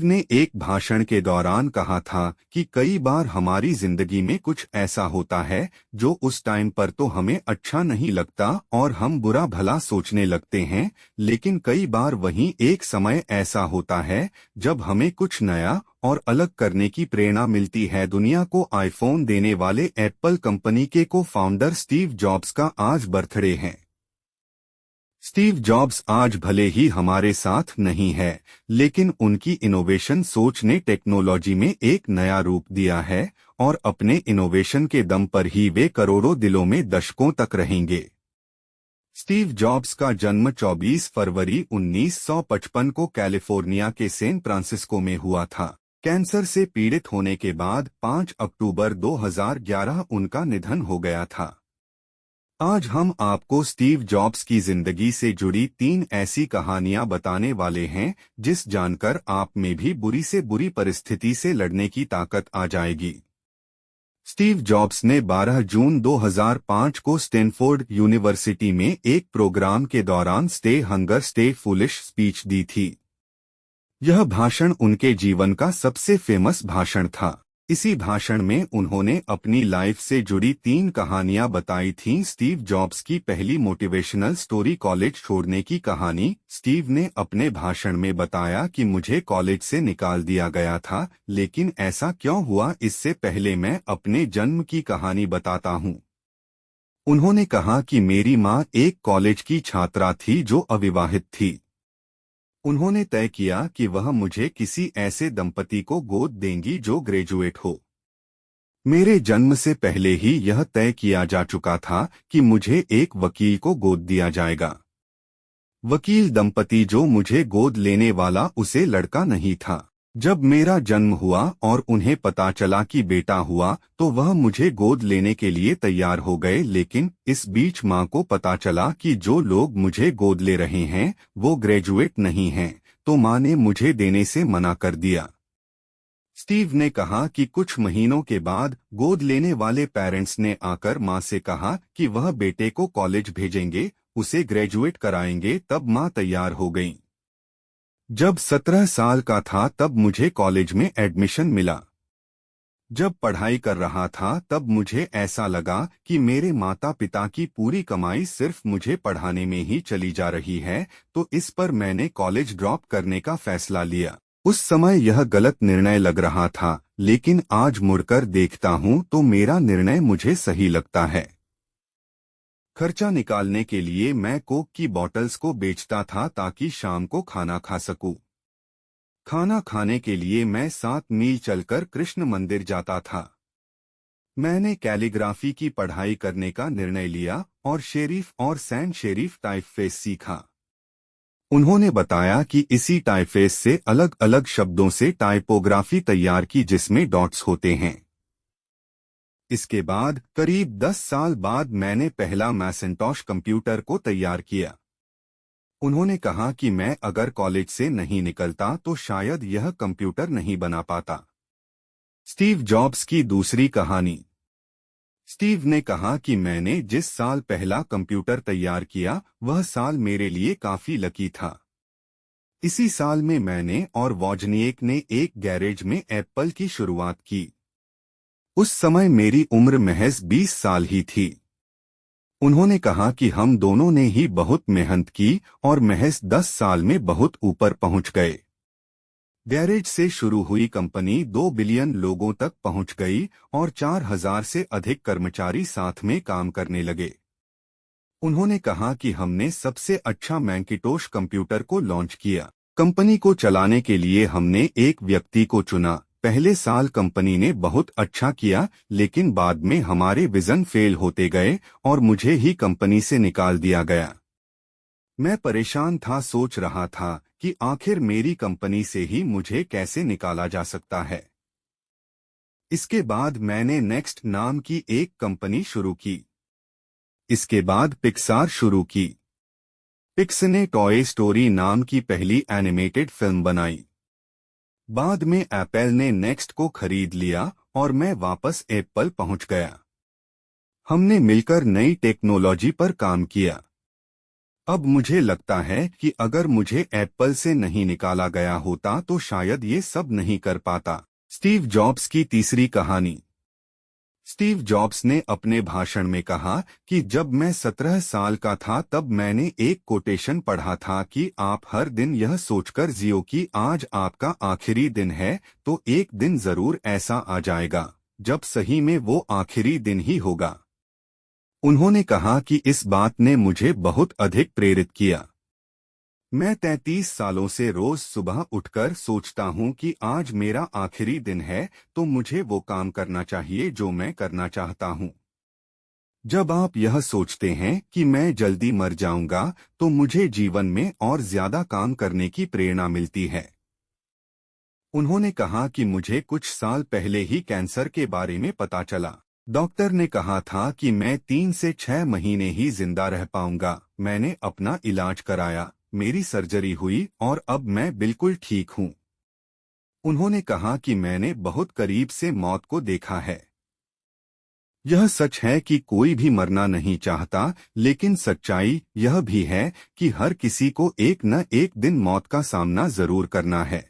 ने एक भाषण के दौरान कहा था कि कई बार हमारी जिंदगी में कुछ ऐसा होता है जो उस टाइम पर तो हमें अच्छा नहीं लगता और हम बुरा भला सोचने लगते हैं, लेकिन कई बार वहीं एक समय ऐसा होता है जब हमें कुछ नया और अलग करने की प्रेरणा मिलती है। दुनिया को आईफोन देने वाले एप्पल कंपनी के को फाउंडर स्टीव जॉब्स का आज बर्थडे है। स्टीव जॉब्स आज भले ही हमारे साथ नहीं है, लेकिन उनकी इनोवेशन सोच ने टेक्नोलॉजी में एक नया रूप दिया है और अपने इनोवेशन के दम पर ही वे करोड़ों दिलों में दशकों तक रहेंगे। स्टीव जॉब्स का जन्म 24 फरवरी 1955 को कैलिफोर्निया के सैन फ्रांसिस्को में हुआ था। कैंसर से पीड़ित होने के बाद 5 अक्टूबर 2011 उनका निधन हो गया था। आज हम आपको स्टीव जॉब्स की जिंदगी से जुड़ी 3 ऐसी कहानियां बताने वाले हैं जिस जानकर आप में भी बुरी से बुरी परिस्थिति से लड़ने की ताकत आ जाएगी। स्टीव जॉब्स ने 12 जून 2005 को स्टैनफोर्ड यूनिवर्सिटी में एक प्रोग्राम के दौरान stay hungry stay foolish speech दी थी। यह भाषण उनके जीवन का सबसे फेमस भाषण था। इसी भाषण में उन्होंने अपनी लाइफ से जुड़ी 3 कहानियां बताई थीं। स्टीव जॉब्स की पहली मोटिवेशनल स्टोरी कॉलेज छोड़ने की कहानी। स्टीव ने अपने भाषण में बताया कि मुझे कॉलेज से निकाल दिया गया था, लेकिन ऐसा क्यों हुआ, इससे पहले मैं अपने जन्म की कहानी बताता हूं। उन्होंने कहा कि मेरी मां एक कॉलेज की छात्रा थी जो अविवाहित थी। उन्होंने तय किया कि वह मुझे किसी ऐसे दंपति को गोद देंगी जो ग्रेजुएट हो। मेरे जन्म से पहले ही यह तय किया जा चुका था कि मुझे एक वकील को गोद दिया जाएगा। वकील दंपति जो मुझे गोद लेने वाला उसे लड़का नहीं था। जब मेरा जन्म हुआ और उन्हें पता चला कि बेटा हुआ तो वह मुझे गोद लेने के लिए तैयार हो गए, लेकिन इस बीच मां को पता चला कि जो लोग मुझे गोद ले रहे हैं वो ग्रेजुएट नहीं हैं, तो मां ने मुझे देने से मना कर दिया। स्टीव ने कहा कि कुछ महीनों के बाद गोद लेने वाले पेरेंट्स ने आकर मां से कहा कि वह बेटे को कॉलेज भेजेंगे, उसे ग्रेजुएट कराएंगे। तब मां तैयार हो गईं। जब 17 साल का था तब मुझे कॉलेज में एडमिशन मिला। जब पढ़ाई कर रहा था तब मुझे ऐसा लगा कि मेरे माता पिता की पूरी कमाई सिर्फ मुझे पढ़ाने में ही चली जा रही है, तो इस पर मैंने कॉलेज ड्रॉप करने का फैसला लिया। उस समय यह गलत निर्णय लग रहा था, लेकिन आज मुड़कर देखता हूँ तो मेरा निर्णय मुझे सही लगता है। खर्चा निकालने के लिए मैं कोक की बॉटल्स को बेचता था ताकि शाम को खाना खा सकूं। खाना खाने के लिए मैं 7 मील चलकर कृष्ण मंदिर जाता था। मैंने कैलीग्राफी की पढ़ाई करने का निर्णय लिया और शेरिफ और सैन शेरिफ टाइपफेस सीखा। उन्होंने बताया कि इसी टाइपफेस से अलग अलग शब्दों से टाइपोग्राफी तैयार की जिसमें डॉट्स होते हैं। इसके बाद करीब 10 साल बाद मैंने पहला मैसेंटोश कंप्यूटर को तैयार किया। उन्होंने कहा कि मैं अगर कॉलेज से नहीं निकलता तो शायद यह कंप्यूटर नहीं बना पाता। स्टीव जॉब्स की दूसरी कहानी। स्टीव ने कहा कि मैंने जिस साल पहला कंप्यूटर तैयार किया वह साल मेरे लिए काफी लकी था। इसी साल में मैंने और वॉजनिएक ने एक गैरेज में एप्पल की शुरुआत की। उस समय मेरी उम्र महज 20 साल ही थी। उन्होंने कहा कि हम दोनों ने ही बहुत मेहनत की और महज 10 साल में बहुत ऊपर पहुंच गए। गैरेज से शुरू हुई कंपनी 2 बिलियन लोगों तक पहुंच गई और 4000 से अधिक कर्मचारी साथ में काम करने लगे। उन्होंने कहा कि हमने सबसे अच्छा मैकिन्टोश कंप्यूटर को लॉन्च किया। कंपनी को चलाने के लिए हमने एक व्यक्ति को चुना। पहले साल कंपनी ने बहुत अच्छा किया, लेकिन बाद में हमारे विजन फेल होते गए और मुझे ही कंपनी से निकाल दिया गया। मैं परेशान था, सोच रहा था कि आखिर मेरी कंपनी से ही मुझे कैसे निकाला जा सकता है। इसके बाद मैंने नेक्स्ट नाम की एक कंपनी शुरू की। इसके बाद पिक्सार शुरू की। पिक्स ने टॉय स्टोरी नाम की पहली एनिमेटेड फिल्म बनाई। बाद में एप्पल ने नेक्स्ट को खरीद लिया और मैं वापस एप्पल पहुंच गया। हमने मिलकर नई टेक्नोलॉजी पर काम किया। अब मुझे लगता है कि अगर मुझे एप्पल से नहीं निकाला गया होता तो शायद ये सब नहीं कर पाता। स्टीव जॉब्स की तीसरी कहानी। स्टीव जॉब्स ने अपने भाषण में कहा कि जब मैं 17 साल का था तब मैंने एक कोटेशन पढ़ा था कि आप हर दिन यह सोचकर जियो कि आज आपका आखिरी दिन है, तो एक दिन जरूर ऐसा आ जाएगा जब सही में वो आखिरी दिन ही होगा। उन्होंने कहा कि इस बात ने मुझे बहुत अधिक प्रेरित किया। मैं 33 सालों से रोज सुबह उठकर सोचता हूं कि आज मेरा आखिरी दिन है, तो मुझे वो काम करना चाहिए जो मैं करना चाहता हूं। जब आप यह सोचते हैं कि मैं जल्दी मर जाऊंगा, तो मुझे जीवन में और ज्यादा काम करने की प्रेरणा मिलती है। उन्होंने कहा कि मुझे कुछ साल पहले ही कैंसर के बारे में पता चला। डॉक्टर ने कहा था कि मैं 3 से 6 महीने ही जिंदा रह पाऊंगा। मैंने अपना इलाज कराया, मेरी सर्जरी हुई और अब मैं बिल्कुल ठीक हूं। उन्होंने कहा कि मैंने बहुत करीब से मौत को देखा है। यह सच है कि कोई भी मरना नहीं चाहता, लेकिन सच्चाई यह भी है कि हर किसी को एक न एक दिन मौत का सामना जरूर करना है।